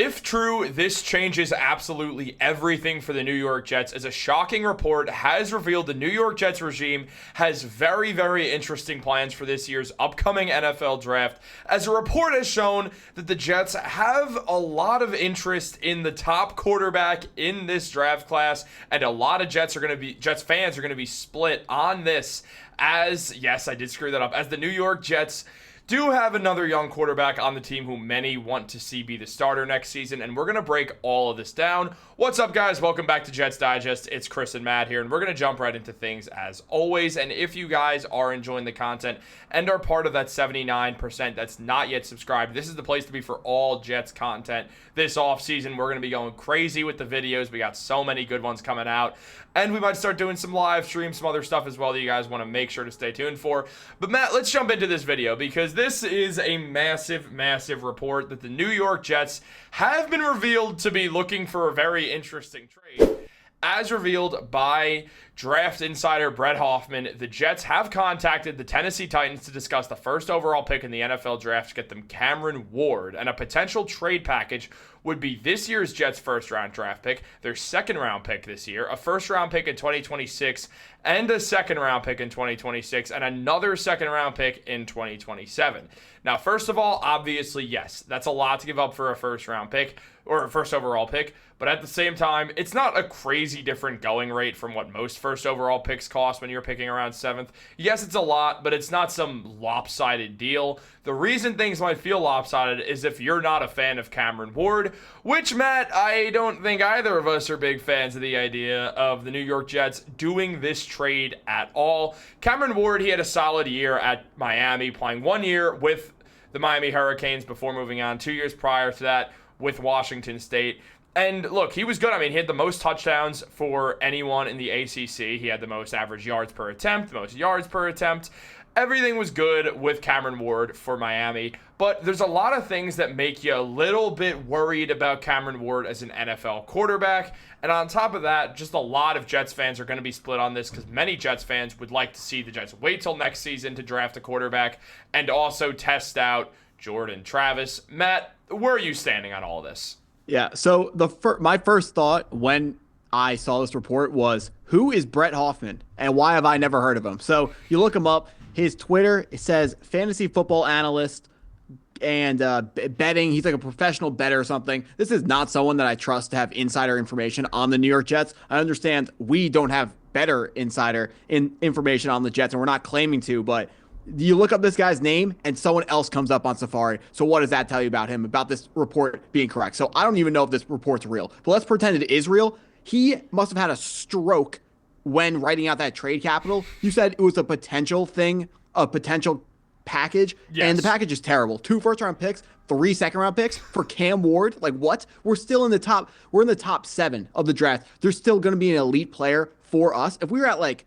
If true, this changes absolutely everything for the New York Jets, as a shocking report has revealed the New York Jets regime has very, very interesting plans for this year's upcoming NFL draft, as a report has shown that the Jets have a lot of interest in the top quarterback in this draft class, and a lot of Jets fans are going to be split on this, as, yes, I did screw that up, as the New York Jets do have another young quarterback on the team who many want to see be the starter next season, and we're going to break all of this down. What's up, guys? Welcome back to Jets Digest. It's Chris and Matt here, and we're going to jump right into things as always. And if you guys are enjoying the content and are part of that 79% that's not yet subscribed, this is the place to be for all Jets content this offseason. We're going to be going crazy with the videos. We got so many good ones coming out, and we might start doing some live streams, some other stuff as well that you guys want to make sure to stay tuned for. But Matt, let's jump into this video, because this is a massive, massive report that the New York Jets have been revealed to be looking for a very interesting trade. As revealed by draft insider Brett Hoffman, the Jets have contacted the Tennessee Titans to discuss the first overall pick in the NFL draft to get them Cameron Ward, and a potential trade package would be this year's Jets first-round draft pick, their second-round pick this year, a first-round pick in 2026, and a second-round pick in 2026, and another second-round pick in 2027. Now, first of all, obviously, yes, that's a lot to give up for a first-round pick, or a first overall pick, but at the same time, it's not a crazy different going rate from what most first overall picks cost when you're picking around 7th. Yes, it's a lot, but it's not some lopsided deal. The reason things might feel lopsided is if you're not a fan of Cameron Ward, which, Matt, I don't think either of us are big fans of the idea of the New York Jets doing this trade at all. Cameron Ward, he had a solid year at Miami, playing 1 year with the Miami Hurricanes before moving on 2 years prior to that with Washington State. And look, he was good. I mean, he had the most touchdowns for anyone in the ACC. He had the most average yards per attempt, the most yards per attempt. Everything was good with Cameron Ward for Miami. But there's a lot of things that make you a little bit worried about Cameron Ward as an NFL quarterback. And on top of that, just a lot of Jets fans are going to be split on this, because many Jets fans would like to see the Jets wait till next season to draft a quarterback and also test out Jordan Travis. Matt, where are you standing on all this? Yeah, so my first thought when I saw this report was, who is Brett Hoffman and why have I never heard of him? So you look him up. His Twitter, it says fantasy football analyst and betting. He's like a professional bettor or something. This is not someone that I trust to have insider information on the New York Jets. I understand we don't have better insider information on the Jets, and we're not claiming to, but you look up this guy's name and someone else comes up on Safari. So what does that tell you about him, about this report being correct? So I don't even know if this report's real, but let's pretend it is real. He must have had a stroke when writing out that trade capital. You said it was a potential thing, a potential package, yes, and the package is terrible. 2 first-round picks, 3 second-round picks for Cam Ward. Like, what? We're in the top 7 of the draft. There's still going to be an elite player for us. If we were at like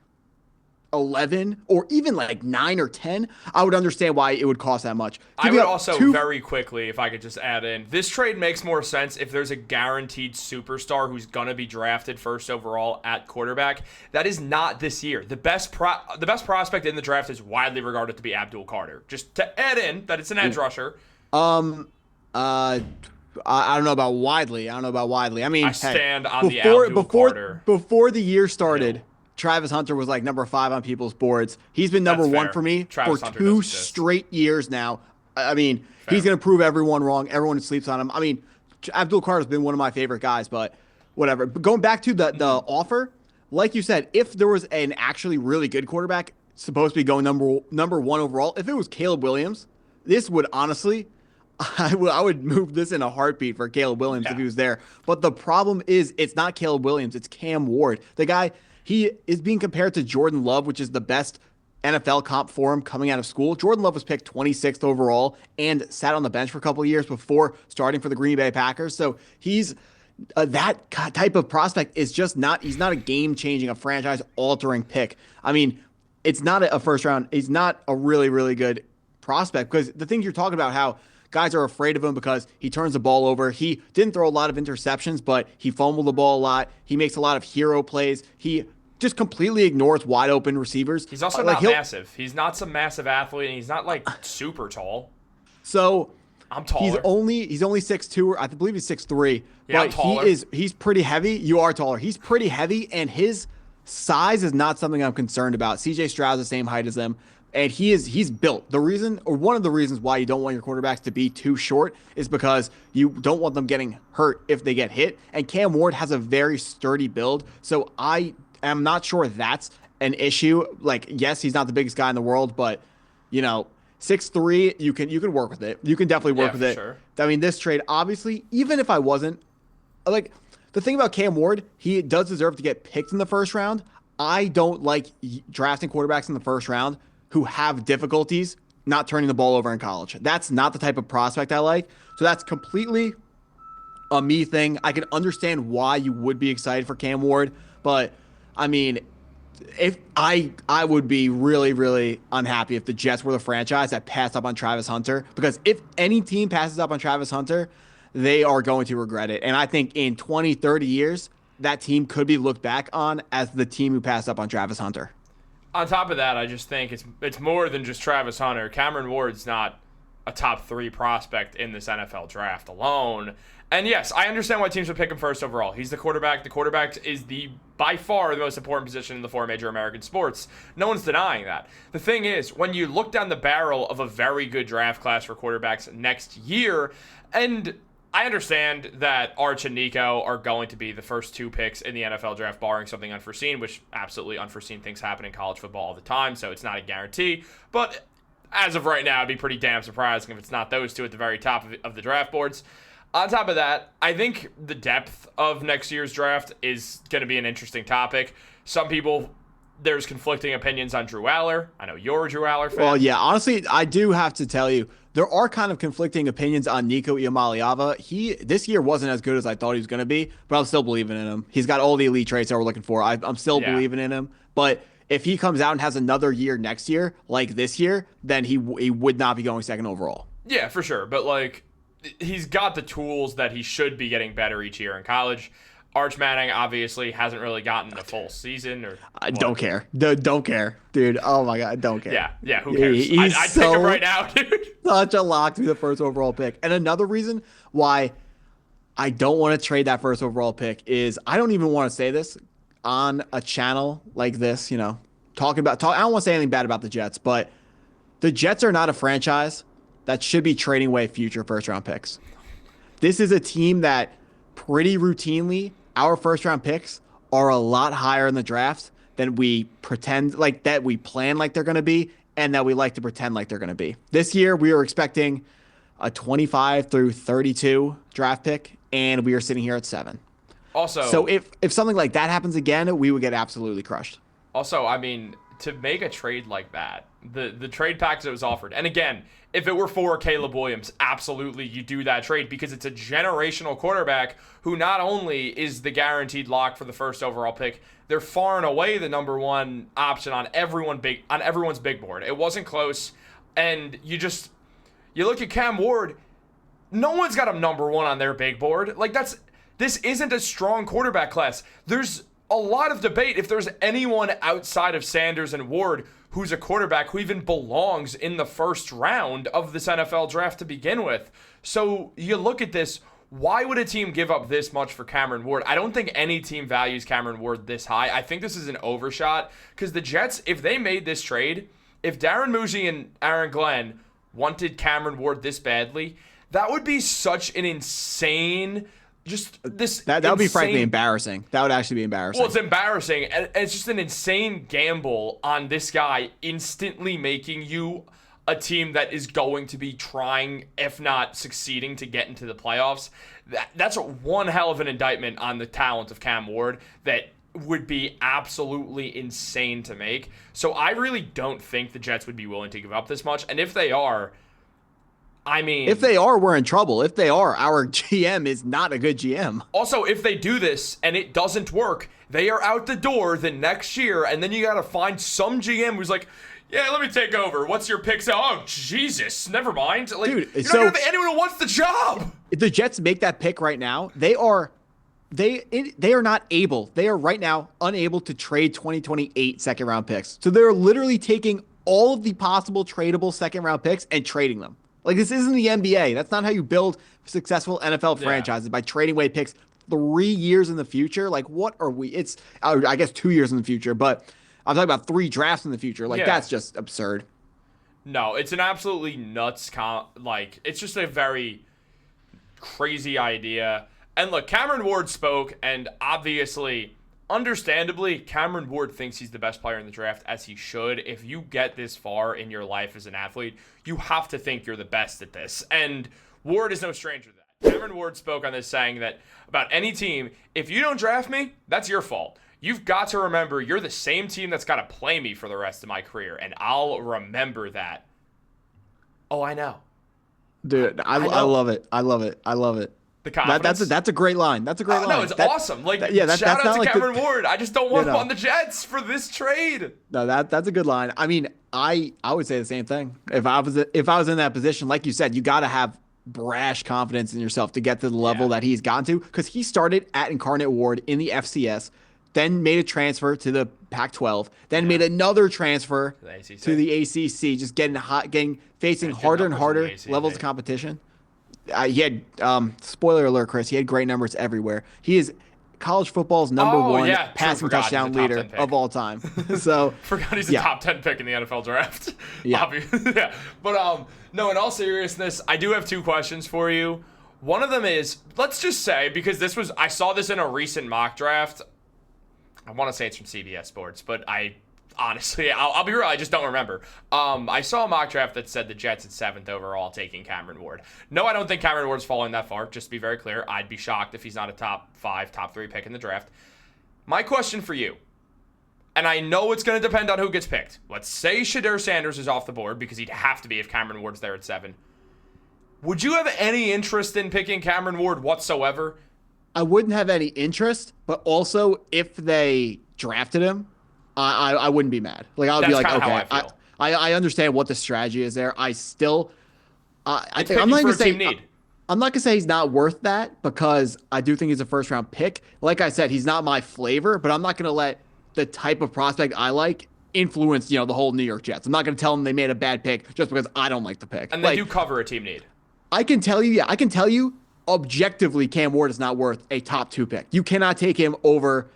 11 or even like 9 or 10, I would understand why it would cost that much. I would also very quickly, if I could just add in, this trade makes more sense if there's a guaranteed superstar who's going to be drafted first overall at quarterback. That is not this year. The best prospect in the draft is widely regarded to be Abdul Carter. Just to add in that it's an edge rusher. I don't know about widely. I mean, I stand on the Abdul Carter. Before the year started, Travis Hunter was like number 5 on people's boards. He's been number 1 for me for 2 straight years now. I mean, he's going to prove everyone wrong. Everyone sleeps on him. I mean, Abdul Carter's been one of my favorite guys, but whatever. But going back to the offer, like you said, if there was an actually really good quarterback supposed to be going number 1 overall, if it was Caleb Williams, this would honestly, I would move this in a heartbeat for Caleb Williams if he was there. But the problem is, it's not Caleb Williams, it's Cam Ward. The guy, he is being compared to Jordan Love, which is the best NFL comp for him coming out of school. Jordan Love was picked 26th overall and sat on the bench for a couple of years before starting for the Green Bay Packers. So he's that type of prospect is just not, he's not a game-changing, a franchise-altering pick. I mean, it's not a first round. He's not a really, really good prospect, because the things you're talking about, how guys are afraid of him because he turns the ball over. He didn't throw a lot of interceptions, but he fumbled the ball a lot. He makes a lot of hero plays. He just completely ignores wide open receivers. He's also not massive. He's not some massive athlete, and he's not like super tall. So I'm taller. He's only 6'2", I believe he's 6'3", yeah, but he's pretty heavy. You are taller. He's pretty heavy, and his size is not something I'm concerned about. CJ Stroud's the same height as him, and he's built. The reason, or one of the reasons why you don't want your quarterbacks to be too short is because you don't want them getting hurt if they get hit. And Cam Ward has a very sturdy build, so I am not sure that's an issue. Like, yes, he's not the biggest guy in the world, but 6'3", you can work with it. You can definitely work with it. Sure. I mean, this trade, obviously, even if I wasn't, like, the thing about Cam Ward, he does deserve to get picked in the first round. I don't like drafting quarterbacks in the first round who have difficulties not turning the ball over in college. That's not the type of prospect I like. So that's completely a me thing. I can understand why you would be excited for Cam Ward, but I mean, if I would be really, really unhappy if the Jets were the franchise that passed up on Travis Hunter, because if any team passes up on Travis Hunter, they are going to regret it. And I think in 20, 30 years, that team could be looked back on as the team who passed up on Travis Hunter. On top of that, I just think it's more than just Travis Hunter. Cameron Ward's not a top 3 prospect in this NFL draft alone. And yes, I understand why teams would pick him first overall. He's the quarterback. The quarterback is by far the most important position in the 4 major American sports. No one's denying that. The thing is, when you look down the barrel of a very good draft class for quarterbacks next year, and I understand that Arch and Nico are going to be the first 2 picks in the NFL draft, barring something unforeseen, which absolutely unforeseen things happen in college football all the time, so it's not a guarantee. But as of right now, it'd be pretty damn surprising if it's not those 2 at the very top of the draft boards. On top of that, I think the depth of next year's draft is going to be an interesting topic. Some people, there's conflicting opinions on Drew Aller. I know you're a Drew Aller fan. Well, yeah, honestly, I do have to tell you, there are kind of conflicting opinions on Nico Iamaleava. This year wasn't as good as I thought he was going to be, but I'm still believing in him. He's got all the elite traits that we're looking for. I'm still believing in him. But if he comes out and has another year next year, like this year, then he would not be going second overall. Yeah, for sure. But, like, he's got the tools that he should be getting better each year in college. Arch Manning obviously hasn't really gotten a full season. Or I don't care. Don't care, dude. Oh my god, don't care. Yeah. Who cares? I'd pick him right now, dude. Such a lock to be the first overall pick. And another reason why I don't want to trade that first overall pick is I don't even want to say this on a channel like this. I don't want to say anything bad about the Jets, but the Jets are not a franchise that should be trading away future first round picks. This is a team that pretty routinely, our first round picks are a lot higher in the draft than we pretend like that we plan like they're going to be and that we like to pretend like they're going to be. This year, we were expecting a 25 through 32 draft pick, and we are sitting here at 7. Also, so if something like that happens again, we would get absolutely crushed. Also, I mean, to make a trade like that, the trade package that was offered, and again, if it were for Caleb Williams, absolutely you do that trade because it's a generational quarterback who not only is the guaranteed lock for the first overall pick, they're far and away the number 1 option on everyone's big board. It wasn't close, and you look at Cam Ward, no one's got him number 1 on their big board. Like, this isn't a strong quarterback class. There's a lot of debate if there's anyone outside of Sanders and Ward who's a quarterback who even belongs in the first round of this NFL draft to begin with. So you look at this, why would a team give up this much for Cameron Ward? I don't think any team values Cameron Ward this high. I think this is an overshot because the Jets, if they made this trade, if Darren, Mougey, and Aaron Glenn wanted Cameron Ward this badly, that would be such an insane... That would be frankly embarrassing. That would actually be embarrassing. Well, it's embarrassing, and it's just an insane gamble on this guy instantly making you a team that is going to be trying, if not succeeding, to get into the playoffs. That's one hell of an indictment on the talent of Cam Ward that would be absolutely insane to make. So I really don't think the Jets would be willing to give up this much, and if they are... if they are, we're in trouble. If they are, our GM is not a good GM. Also, if they do this and it doesn't work, they are out the door the next year, and then you got to find some GM who's like, yeah, let me take over. What's your pick? Oh, Jesus, never mind. Like, dude, you're not going to have anyone who wants the job. If the Jets make that pick right now, they are not able. They are right now unable to trade 2028 second-round picks. So they're literally taking all of the possible tradable second-round picks and trading them. Like, this isn't the NBA. That's not how you build successful NFL franchises, by trading away picks 3 years in the future. Like, what are we? It's, I guess, 2 years in the future, but I'm talking about 3 drafts in the future. Like, that's just absurd. No, it's an absolutely nuts, it's just a very crazy idea. And look, Cameron Ward spoke, and obviously, understandably, Cameron Ward thinks he's the best player in the draft, as he should. If you get this far in your life as an athlete, you have to think you're the best at this. And Ward is no stranger to that. Cameron Ward spoke on this, saying that about any team, if you don't draft me, that's your fault. You've got to remember you're the same team that's got to play me for the rest of my career, and I'll remember that. Oh, I know. Dude, I love it. I love it. I love it. The confidence. That's a great line. That's a great line. No, it's awesome. Shout out to Cameron Ward. I just don't want him on the Jets for this trade. No, that's a good line. I mean, I would say the same thing. If I was in that position, like you said, you got to have brash confidence in yourself to get to the level that he's gotten to, because he started at Incarnate Ward in the FCS, then made a transfer to the Pac-12, then made another transfer to the ACC, just facing harder and harder levels of competition. He had, spoiler alert, Chris, he had great numbers everywhere. He is college football's number one passing touchdown leader of all time. So forgot he's a top 10 pick in the NFL draft. But no, in all seriousness, I do have 2 questions for you. One of them is, let's just say, because I saw this in a recent mock draft. I want to say it's from CBS Sports, but honestly, I'll be real, I just don't remember. I saw a mock draft that said the Jets at 7th overall taking Cameron Ward. No, I don't think Cameron Ward's falling that far, just to be very clear. I'd be shocked if he's not a top 5, top 3 pick in the draft. My question for you, and I know it's going to depend on who gets picked. Let's say Shedeur Sanders is off the board, because he'd have to be if Cameron Ward's there at 7. Would you have any interest in picking Cameron Ward whatsoever? I wouldn't have any interest, but also if they drafted him, I wouldn't be mad. Like, I would be like, okay, I understand what the strategy is there. I still, I'm not gonna say he's not worth that, because I do think he's a first round pick. Like I said, he's not my flavor, but I'm not gonna let the type of prospect I like influence, the whole New York Jets. I'm not gonna tell them they made a bad pick just because I don't like the pick. And they do cover a team need. I can tell you, objectively, Cam Ward is not worth a top 2 pick. You cannot take him over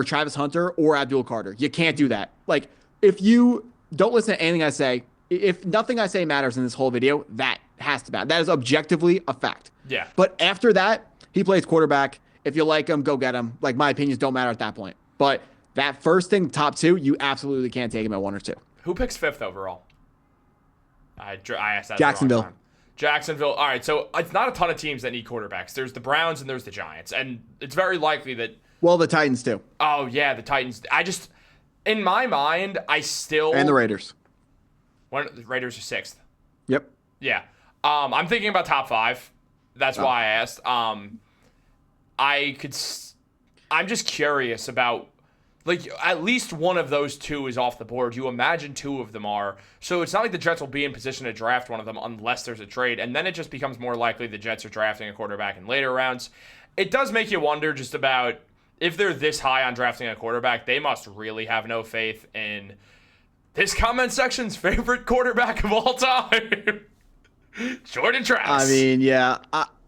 Travis Hunter or Abdul Carter. You can't do that. Like, if you don't listen to anything I say, if nothing I say matters in this whole video, that has to matter. That is objectively a fact. Yeah. But after that, he plays quarterback. If you like him, go get him. Like, my opinions don't matter at that point. But that first thing, top 2, you absolutely can't take him at 1 or 2. Who picks 5th overall? I asked that. Jacksonville. Jacksonville. All right, so it's not a ton of teams that need quarterbacks. There's the Browns and there's the Giants, and it's very likely that. Well, the Titans too. Oh yeah, the Titans. In my mind, and the Raiders. The Raiders are 6th. Yep. Yeah. I'm thinking about top 5. That's why I asked. I'm just curious about. Like, at least one of those 2 is off the board. You imagine 2 of them are. So it's not like the Jets will be in position to draft one of them unless there's a trade. And then it just becomes more likely the Jets are drafting a quarterback in later rounds. It does make you wonder just about if they're this high on drafting a quarterback, they must really have no faith in this comment section's favorite quarterback of all time, Jordan Travis. I mean, yeah.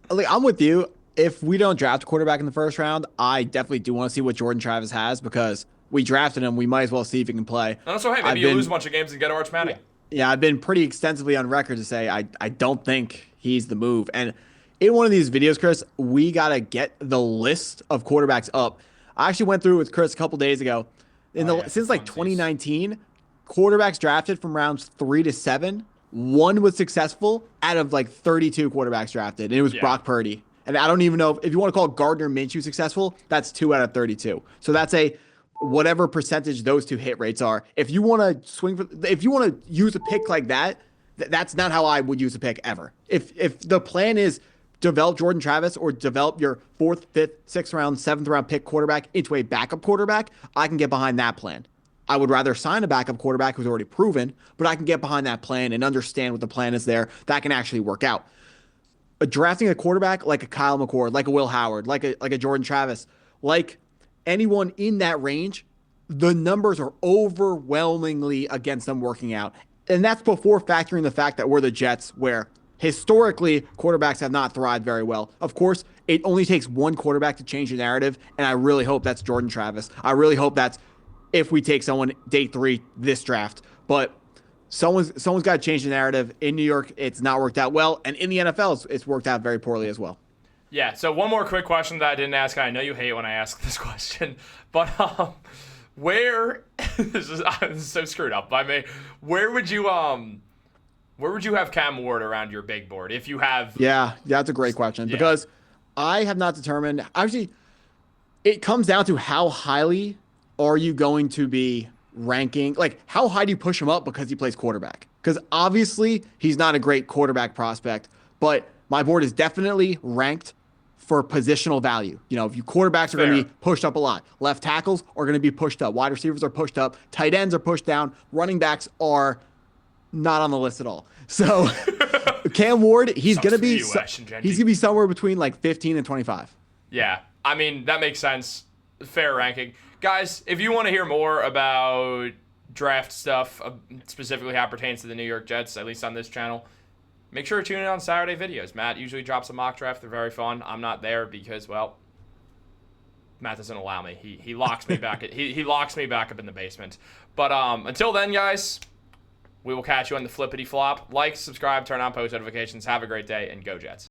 I'm with you. If we don't draft a quarterback in the first round, I definitely do want to see what Jordan Travis has, because we drafted him. We might as well see if he can play. And also, hey, maybe you lose a bunch of games and get Arch Manning. Yeah, I've been pretty extensively on record to say I don't think he's the move. And in one of these videos, Chris, we got to get the list of quarterbacks up. I actually went through with Chris a couple days ago. Since 2019, quarterbacks drafted from rounds 3 to 7, 1 was successful out of 32 quarterbacks drafted, and it was Brock Purdy. And I don't even know if you want to call Gardner Minshew successful, that's 2 out of 32. So that's whatever percentage those 2 hit rates are. If you want to use a pick like that, that's not how I would use a pick ever. If the plan is develop Jordan Travis or develop your 4th, 5th, 6th round, 7th round pick quarterback into a backup quarterback, I can get behind that plan. I would rather sign a backup quarterback who's already proven, but I can get behind that plan and understand what the plan is there that can actually work out. Drafting a quarterback like a Kyle McCord, like a Will Howard, like a Jordan Travis, like anyone in that range, the numbers are overwhelmingly against them working out. And that's before factoring the fact that we're the Jets, where historically quarterbacks have not thrived very well. Of course, it only takes one quarterback to change the narrative, and I really hope that's Jordan Travis. I really hope that's if we take someone day 3 this draft. But someone's got to change the narrative. In New York, it's not worked out well, and in the NFL, it's worked out very poorly as well. Yeah, so one more quick question that I didn't ask. I know you hate when I ask this question, but where this is so screwed up by me. Where would you have Cam Ward around your big board if you have? Yeah, that's a great question because I have not determined. Actually, it comes down to how highly are you going to be ranking? Like, how high do you push him up because he plays quarterback? Because obviously he's not a great quarterback prospect, but my board is definitely ranked for positional value. You know, if you quarterbacks are going to be pushed up a lot. Left tackles are going to be pushed up. Wide receivers are pushed up. Tight ends are pushed down. Running backs are not on the list at all. So Cam Ward, he's going to be somewhere between like 15 and 25. Yeah. I mean, that makes sense. Fair ranking. Guys, if you want to hear more about draft stuff, specifically how it pertains to the New York Jets, at least on this channel, make sure to tune in on Saturday videos. Matt usually drops a mock draft. They're very fun. I'm not there because, well, Matt doesn't allow me. He locks me back. He locks me back up in the basement. But until then, guys, we will catch you on the flippity flop. Like, subscribe, turn on post notifications. Have a great day, and go Jets.